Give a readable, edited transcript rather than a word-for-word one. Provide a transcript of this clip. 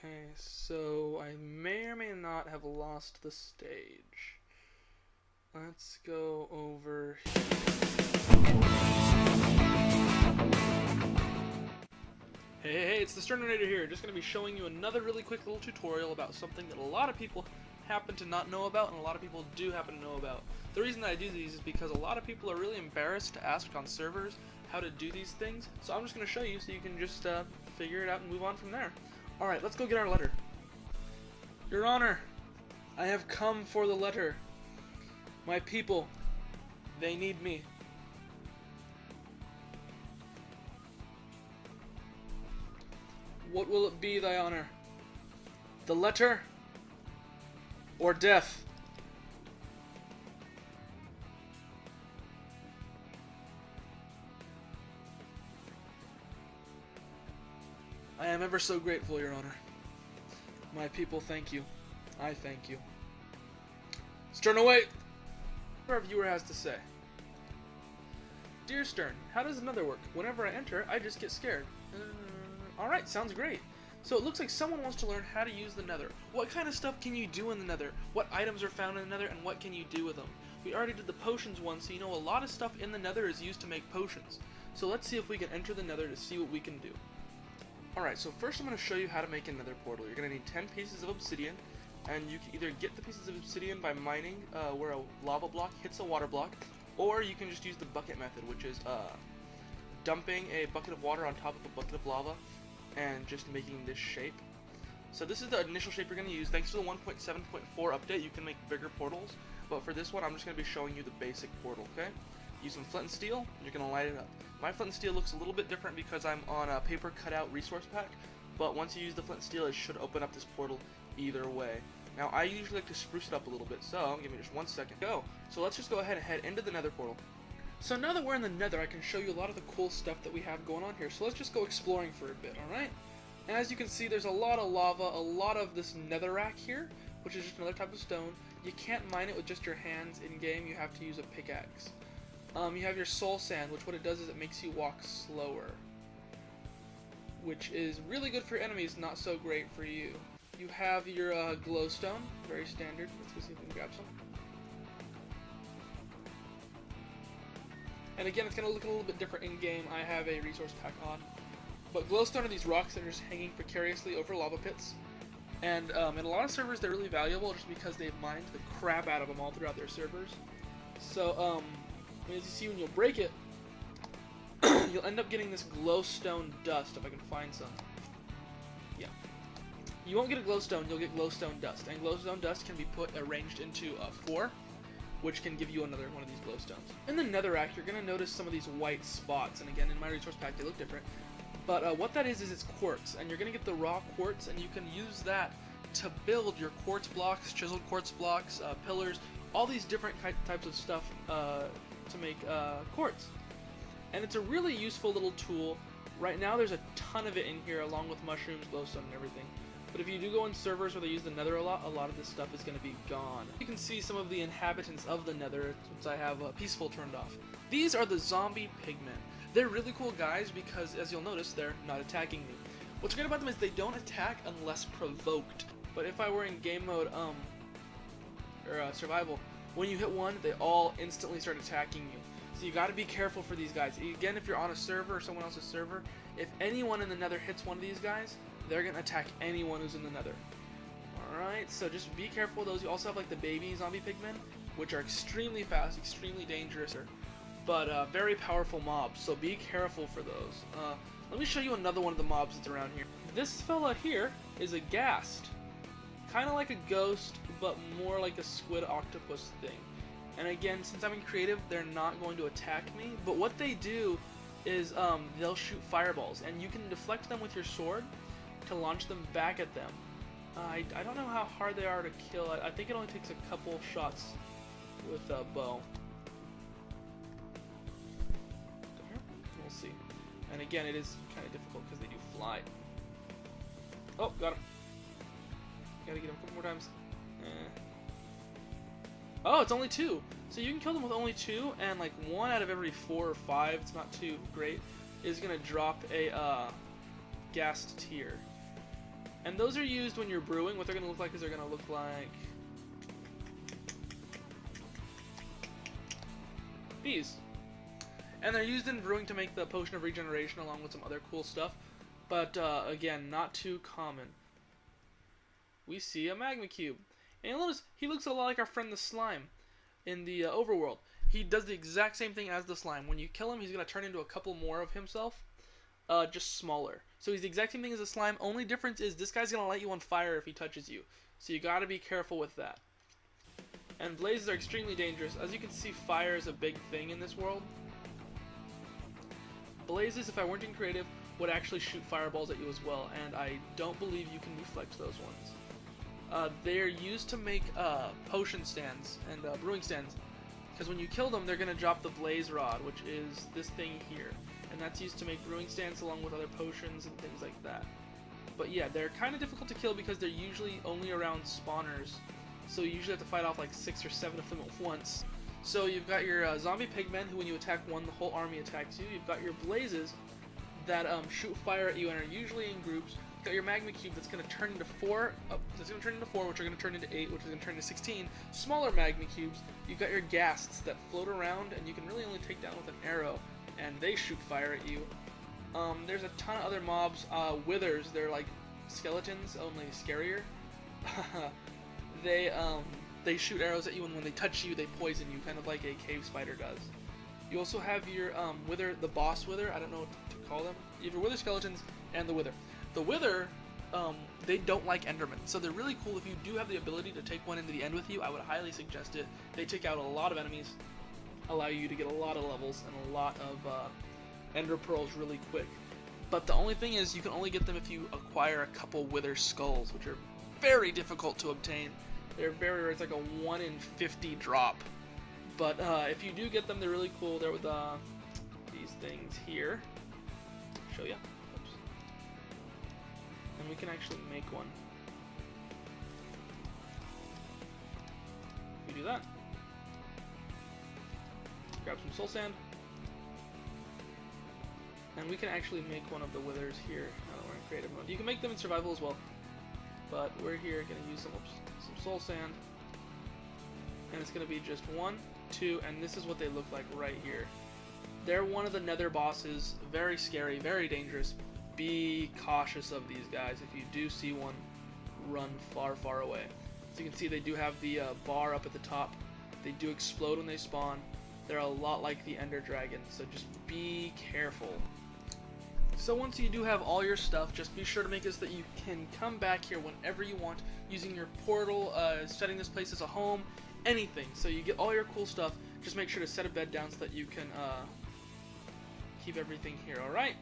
Okay, so I may or may not have lost the stage. Let's go over here. Hey, it's the Thesterninator here, just going to be showing you another really quick little tutorial about something that a lot of people happen to not know about and a lot of people do happen to know about. The reason that I do these is because a lot of people are really embarrassed to ask on servers how to do these things, so I'm just going to show you so you can just figure it out and move on from there. Alright, let's go get our letter. Your Honor, I have come for the letter. My people, they need me. What will it be, thy honor? The letter or death? I am ever so grateful, Your Honor. My people thank you. I thank you. Stern, away! What our viewer has to say. Dear Stern, how does the nether work? Whenever I enter, I just get scared. Alright, sounds great. So it looks like someone wants to learn how to use the nether. What kind of stuff can you do in the nether? What items are found in the nether and what can you do with them? We already did the potions one, so you know a lot of stuff in the nether is used to make potions. So let's see if we can enter the nether to see what we can do. Alright, so first I'm going to show you how to make a nether portal. You're going to need 10 pieces of obsidian, and you can either get the pieces of obsidian by mining where a lava block hits a water block, or you can just use the bucket method, which is dumping a bucket of water on top of a bucket of lava and just making this shape. So this is the initial shape you're going to use. Thanks to the 1.7.4 update, you can make bigger portals, but for this one I'm just going to be showing you the basic portal, okay? Use some flint and steel, you're going to light it up. My flint and steel looks a little bit different because I'm on a paper cutout resource pack, but once you use the flint and steel, it should open up this portal either way. Now, I usually like to spruce it up a little bit, so give me just 1 second. Go! So let's just go ahead and head into the nether portal. So now that we're in the nether, I can show you a lot of the cool stuff that we have going on here, so let's just go exploring for a bit, alright? And as you can see, there's a lot of lava, a lot of this netherrack here, which is just another type of stone. You can't mine it with just your hands in-game, you have to use a pickaxe. You have your soul sand, which what it does is it makes you walk slower, which is really good for your enemies, not so great for you. You have your glowstone, very standard. Let's go see if we can grab some. And again, it's going to look a little bit different in-game. I have a resource pack on. But glowstone are these rocks that are just hanging precariously over lava pits. And in a lot of servers, they're really valuable just because they've mined the crap out of them all throughout their servers. So, as you see, when you'll break it, you'll end up getting this glowstone dust, if I can find some. Yeah. You won't get a glowstone, you'll get glowstone dust. And glowstone dust can be arranged into 4, which can give you another one of these glowstones. In the netherrack, you're going to notice some of these white spots, and again, in my resource pack, they look different. But what that is it's quartz, and you're going to get the raw quartz, and you can use that to build your quartz blocks, chiseled quartz blocks, pillars, all these different types of stuff to make quartz. And it's a really useful little tool. Right now there's a ton of it in here, along with mushrooms, glowstone, and everything. But if you do go in servers where they use the nether a lot of this stuff is going to be gone. You can see some of the inhabitants of the nether since I have peaceful turned off. These are the zombie pigmen. They're really cool guys because, as you'll notice, they're not attacking me. What's great about them is they don't attack unless provoked. But if I were in game mode, survival, when you hit one, they all instantly start attacking you. So you gotta be careful for these guys. Again, if you're on a server or someone else's server, if anyone in the nether hits one of these guys, they're gonna attack anyone who's in the nether. Alright, so just be careful of those. You also have like the baby zombie pigmen, which are extremely fast, extremely dangerous, but very powerful mobs, so be careful for those. Let me show you another one of the mobs that's around here. This fella here is a ghast. Kind of like a ghost, but more like a squid octopus thing. And again, since I'm in creative, they're not going to attack me, but what they do is they'll shoot fireballs, and you can deflect them with your sword to launch them back at them. I don't know how hard they are to kill. I think it only takes a couple shots with a bow. We'll see. And again, it is kind of difficult because they do fly. Oh, got him. Gotta get him a couple more times. Oh, it's only 2. So you can kill them with only 2, and like 1 out of every 4 or 5, it's not too great, is gonna drop a ghast tier. And those are used when you're brewing. What they're going to look like is they're going to look like these. And they're used in brewing to make the potion of regeneration along with some other cool stuff. But again, not too common. We see a magma cube. And you'll notice he looks a lot like our friend the slime in the overworld. He does the exact same thing as the slime. When you kill him, he's going to turn into a couple more of himself, just smaller. So he's the exact same thing as the slime. Only difference is this guy's going to light you on fire if he touches you. So you got to be careful with that. And blazes are extremely dangerous. As you can see, fire is a big thing in this world. Blazes, if I weren't in creative, would actually shoot fireballs at you as well, and I don't believe you can deflect those ones. They're used to make potion stands and brewing stands, because when you kill them, they're going to drop the blaze rod, which is this thing here, and that's used to make brewing stands along with other potions and things like that. But yeah, they're kind of difficult to kill because they're usually only around spawners, so you usually have to fight off like 6 or 7 of them at once. So you've got your zombie pigmen, who when you attack one, the whole army attacks you. You've got your blazes that shoot fire at you and are usually in groups. You've got your magma cube that's going to turn into 4, which are going to turn into 8, which is going to turn into 16 smaller magma cubes. You've got your ghasts that float around and you can really only take down with an arrow, and they shoot fire at you. There's a ton of other mobs. Withers, they're like skeletons, only scarier. They shoot arrows at you, and when they touch you, they poison you, kind of like a cave spider does. You also have your wither, the boss wither. I don't know what to call them. You have your wither skeletons and the wither. The wither, they don't like endermen, so they're really cool. If you do have the ability to take one into the end with you, I would highly suggest it. They take out a lot of enemies, allow you to get a lot of levels and a lot of ender pearls really quick. But the only thing is, you can only get them if you acquire a couple wither skulls, which are very difficult to obtain. They're very rare. It's like a 1 in 50 drop. But if you do get them, they're really cool. They're with these things here. I'll show you. Oops. And we can actually make one. If we do that, grab some soul sand, and we can actually make one of the withers here. Now that we're in creative mode, you can make them in survival as well. But we're here going to use some soul sand, and it's going to be just 1, 2, and this is what they look like right here. They're one of the nether bosses, very scary, very dangerous. Be cautious of these guys. If you do see one, run far, far away. So you can see they do have the bar up at the top. They do explode when they spawn. They're a lot like the ender dragon, so just be careful. So once you do have all your stuff, just be sure to make it so that you can come back here whenever you want, using your portal, setting this place as a home, anything. So you get all your cool stuff. Just make sure to set a bed down so that you can keep everything here, alright?